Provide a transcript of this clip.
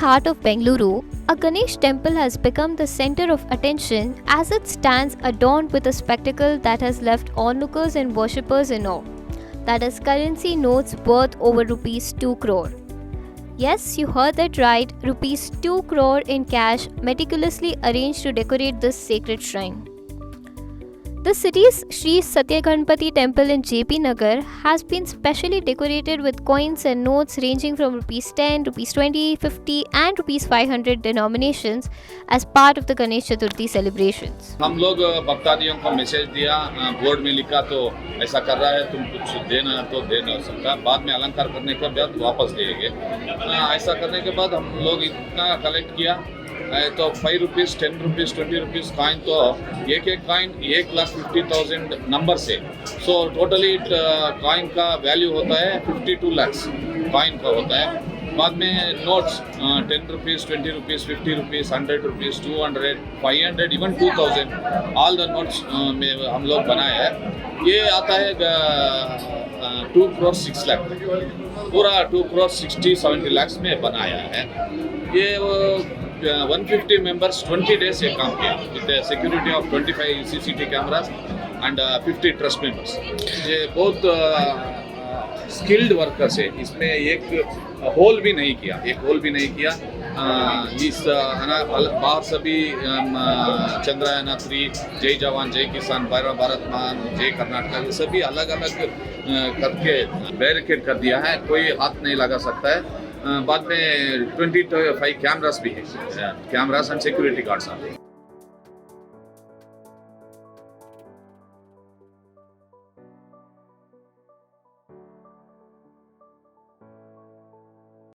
heart of Bengaluru, a Ganesh temple has become the center of attention as it stands adorned with a spectacle that has left onlookers and worshippers in awe. That is currency notes worth over rupees 2 crore. Yes, you heard that right, rupees 2 crore in cash meticulously arranged to decorate this sacred shrine. The city's Sri Sathyaganapati temple in JP Nagar has been specially decorated with coins and notes ranging from rupees 10, rupees 20, 50 and rupees 500 denominations as part of the Ganesh Chaturthi celebrations. हम लोग भक्तादियों को message दिया, board में लिखा तो ऐसा कर रहा है, तुम कुछ देना तो दे नहीं सकता, बाद में अलंकार करने के बाद वापस देंगे। ऐसा करने के बाद हम लोग इतना कलेक्ट किया तो 5 रुपीज़, 10 रुपीज़, 20 रुपीज़ कॉइन, तो एक कॉइन 1,50,000 नंबर से, सो टोटली कॉइन का वैल्यू होता है 52 lakhs कॉइन का होता है। बाद में notes 10 rupees, 20 rupees, 50 rupees, 100 rupees, 200, 500, even 2000, all the notes में हम लोग बनाए हैं। ये आता है 2 crore 6 lakh, पूरा 2 crore 60-70 lakhs में बनाया है। ये 150 members 20 days ये काम किया with the security of 25 CCTV cameras and 50 trust members। ये बहुत स्किल्ड वर्कर्स है, इसमें एक होल भी नहीं किया, इस बाहर सभी चंद्रयान 3, जय जवान जय किसान, भारत महान, जय कर्नाटका, ये सभी अलग अलग करके बैरिकेड कर दिया है, कोई हाथ नहीं लगा सकता है। बाद में 25 कैमरास भी है, कैमरास एंड सिक्योरिटी गार्ड्स हैं।